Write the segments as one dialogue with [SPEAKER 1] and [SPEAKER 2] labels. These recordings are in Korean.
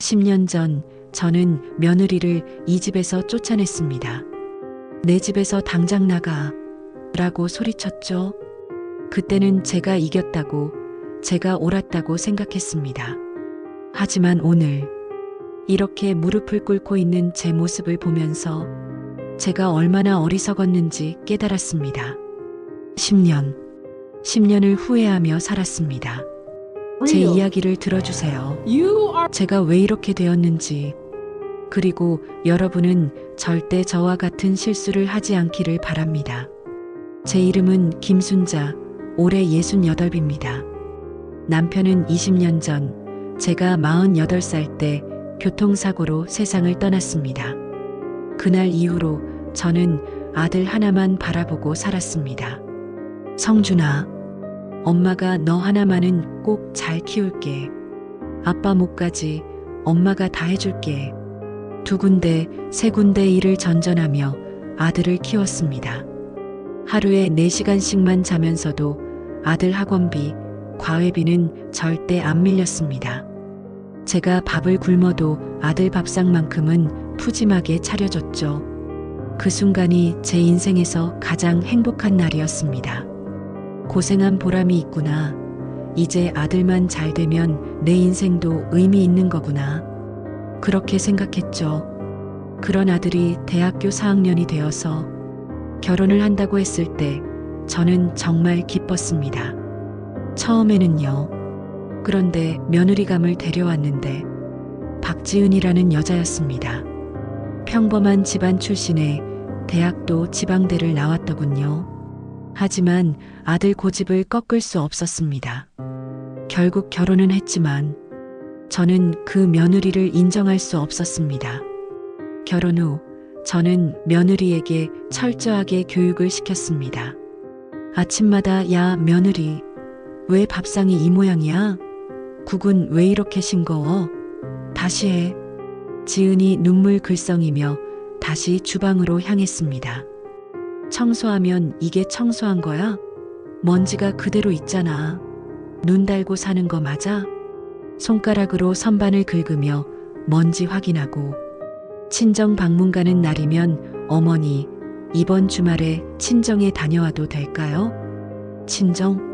[SPEAKER 1] 10년 전 저는 며느리를 이 집에서 쫓아냈습니다. 내 집에서 당장 나가 라고 소리쳤죠. 그때는 제가 이겼다고, 제가 옳았다고 생각했습니다. 하지만 오늘 이렇게 무릎을 꿇고 있는 제 모습을 보면서 제가 얼마나 어리석었는지 깨달았습니다. 10년을 후회하며 살았습니다. 제 이야기를 들어주세요. 제가 왜 이렇게 되었는지, 그리고 여러분은 절대 저와 같은 실수를 하지 않기를 바랍니다. 제 이름은 김순자, 올해 68입니다. 남편은 20년 전 제가 48살 때 교통사고로 세상을 떠났습니다. 그날 이후로 저는 아들 하나만 바라보고 살았습니다. 성준아, 엄마가 너 하나만은 꼭 잘 키울게. 아빠 몫까지 엄마가 다 해줄게. 2군데, 3군데 일을 전전하며 아들을 키웠습니다. 하루에 4시간씩만 자면서도 아들 학원비, 과외비는 절대 안 밀렸습니다. 제가 밥을 굶어도 아들 밥상만큼은 푸짐하게 차려줬죠. 그 순간이 제 인생에서 가장 행복한 날이었습니다. 고생한 보람이 있구나. 이제 아들만 잘 되면 내 인생도 의미 있는 거구나. 그렇게 생각했죠. 그런 아들이 대학교 4학년이 되어서 결혼을 한다고 했을 때 저는 정말 기뻤습니다. 처음에는요. 그런데 며느리감을 데려왔는데 박지은이라는 여자였습니다. 평범한 집안 출신에 대학도 지방대를 나왔더군요. 하지만 아들 고집을 꺾을 수 없었습니다. 결국 결혼은 했지만 저는 그 며느리를 인정할 수 없었습니다. 결혼 후 저는 며느리에게 철저하게 교육을 시켰습니다. 아침마다 야 며느리, 왜 밥상이 이 모양이야? 국은 왜 이렇게 싱거워? 다시 해. 지은이 눈물 글썽이며 다시 주방으로 향했습니다. 청소하면 이게 청소한 거야? 먼지가 그대로 있잖아. 눈 달고 사는 거 맞아? 손가락으로 선반을 긁으며 먼지 확인하고, 친정 방문 가는 날이면 어머니, 이번 주말에 친정에 다녀와도 될까요? 친정?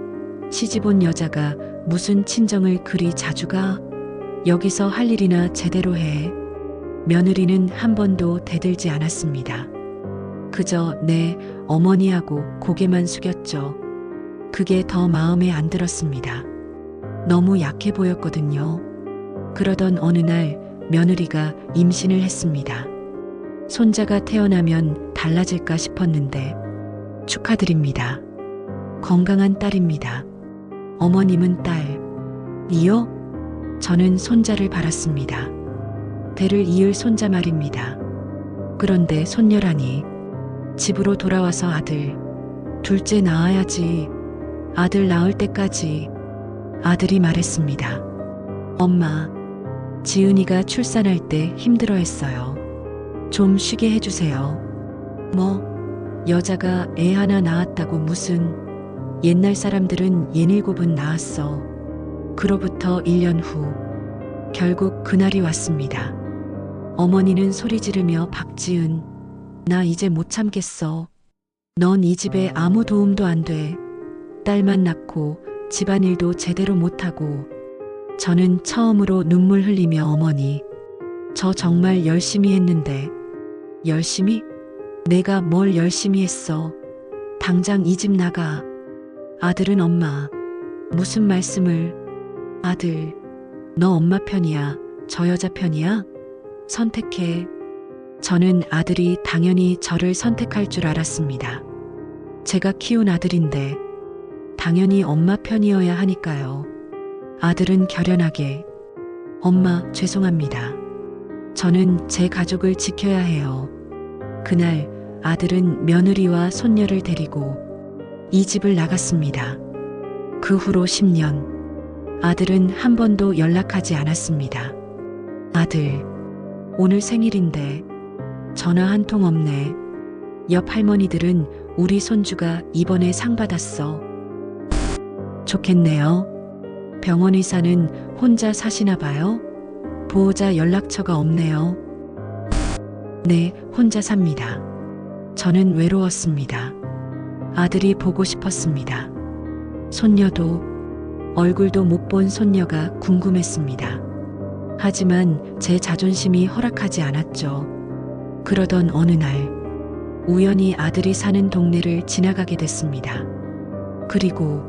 [SPEAKER 1] 시집 온 여자가 무슨 친정을 그리 자주 가? 여기서 할 일이나 제대로 해. 며느리는 한 번도 대들지 않았습니다. 그저 네, 어머니하고 고개만 숙였죠. 그게 더 마음에 안 들었습니다. 너무 약해 보였거든요. 그러던 어느 날 며느리가 임신을 했습니다. 손자가 태어나면 달라질까 싶었는데 축하드립니다. 건강한 딸입니다. 어머님은 딸, 이요? 저는 손자를 바랐습니다. 대를 이을 손자 말입니다. 그런데 손녀라니. 집으로 돌아와서 아들, 둘째 낳아야지. 아들 낳을 때까지. 아들이 말했습니다. 엄마, 지은이가 출산할 때 힘들어했어요. 좀 쉬게 해주세요. 뭐, 여자가 애 하나 낳았다고 무슨, 옛날 사람들은 67은 낳았어. 그로부터 1년 후, 결국 그날이 왔습니다. 어머니는 소리 지르며 박지은, 나 이제 못 참겠어. 넌 이 집에 아무 도움도 안 돼. 딸만 낳고 집안일도 제대로 못하고. 저는 처음으로 눈물 흘리며 어머니, 저 정말 열심히 했는데. 열심히? 내가 뭘 열심히 했어. 당장 이 집 나가. 아들은 엄마. 무슨 말씀을. 아들, 너 엄마 편이야? 저 여자 편이야? 선택해. 저는 아들이 당연히 저를 선택할 줄 알았습니다. 제가 키운 아들인데 당연히 엄마 편이어야 하니까요. 아들은 결연하게, 엄마 죄송합니다. 저는 제 가족을 지켜야 해요. 그날 아들은 며느리와 손녀를 데리고 이 집을 나갔습니다. 그 후로 10년, 아들은 한 번도 연락하지 않았습니다. 아들, 오늘 생일인데 전화 한 통 없네. 옆 할머니들은 우리 손주가 이번에 상 받았어. 좋겠네요. 병원 의사는 혼자 사시나 봐요? 보호자 연락처가 없네요. 네, 혼자 삽니다. 저는 외로웠습니다. 아들이 보고 싶었습니다. 손녀도, 얼굴도 못 본 손녀가 궁금했습니다. 하지만 제 자존심이 허락하지 않았죠. 그러던 어느 날, 우연히 아들이 사는 동네를 지나가게 됐습니다. 그리고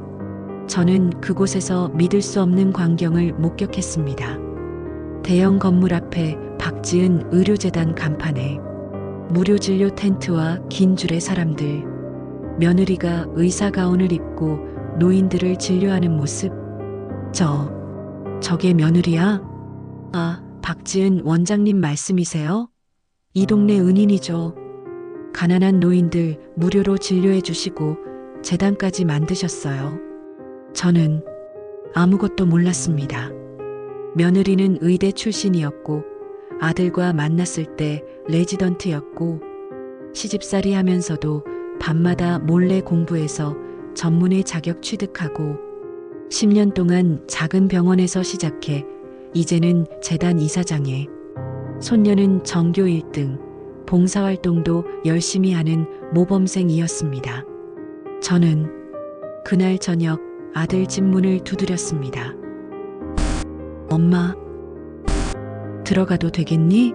[SPEAKER 1] 저는 그곳에서 믿을 수 없는 광경을 목격했습니다. 대형 건물 앞에 박지은 의료재단 간판에 무료 진료 텐트와 긴 줄의 사람들, 며느리가 의사 가운을 입고 노인들을 진료하는 모습. 저게 며느리야? 아, 박지은 원장님 말씀이세요? 이 동네 은인이죠. 가난한 노인들 무료로 진료해 주시고 재단까지 만드셨어요. 저는 아무것도 몰랐습니다. 며느리는 의대 출신이었고 아들과 만났을 때 레지던트였고 시집살이 하면서도 밤마다 몰래 공부해서 전문의 자격 취득하고 10년 동안 작은 병원에서 시작해 이제는 재단 이사장에, 손녀는 전교 1등, 봉사활동도 열심히 하는 모범생이었습니다. 저는 그날 저녁 아들 집 문을 두드렸습니다. 엄마, 들어가도 되겠니?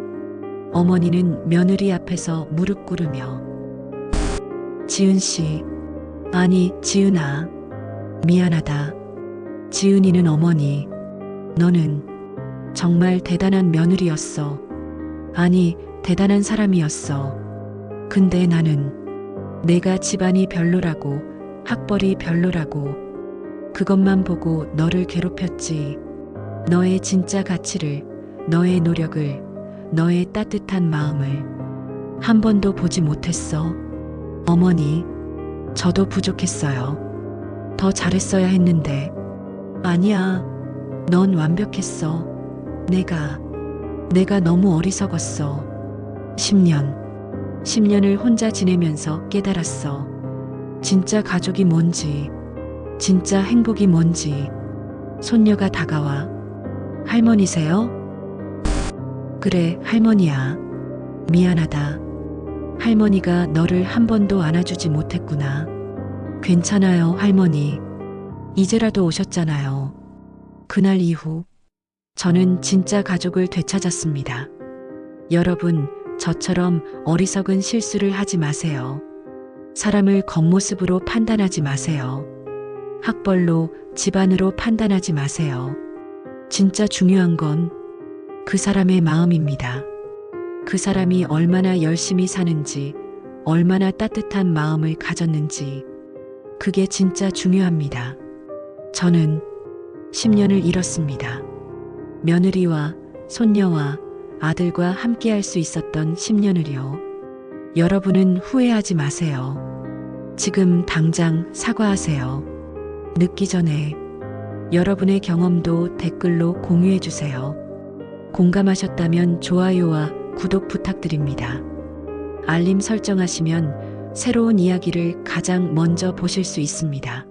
[SPEAKER 1] 어머니는 며느리 앞에서 무릎 꿇으며, 지은 씨, 아니 지은아, 미안하다. 지은이는 어머니, 너는 정말 대단한 며느리였어. 아니, 대단한 사람이었어. 근데 나는 내가 집안이 별로라고, 학벌이 별로라고, 그것만 보고 너를 괴롭혔지. 너의 진짜 가치를, 너의 노력을, 너의 따뜻한 마음을 한 번도 보지 못했어. 어머니, 저도 부족했어요. 더 잘했어야 했는데. 아니야, 넌 완벽했어. 내가 너무 어리석었어. 10년을 혼자 지내면서 깨달았어. 진짜 가족이 뭔지, 진짜 행복이 뭔지. 손녀가 다가와, 할머니세요? 그래, 할머니야. 미안하다. 할머니가 너를 한 번도 안아주지 못했구나. 괜찮아요, 할머니. 이제라도 오셨잖아요. 그날 이후 저는 진짜 가족을 되찾았습니다. 여러분, 저처럼 어리석은 실수를 하지 마세요. 사람을 겉모습으로 판단하지 마세요. 학벌로, 집안으로 판단하지 마세요. 진짜 중요한 건 그 사람의 마음입니다. 그 사람이 얼마나 열심히 사는지, 얼마나 따뜻한 마음을 가졌는지, 그게 진짜 중요합니다. 저는 10년을 잃었습니다. 며느리와 손녀와 아들과 함께 할 수 있었던 10년을요. 여러분은 후회하지 마세요. 지금 당장 사과하세요. 늦기 전에. 여러분의 경험도 댓글로 공유해 주세요. 공감하셨다면 좋아요와 구독 부탁드립니다. 알림 설정하시면 새로운 이야기를 가장 먼저 보실 수 있습니다.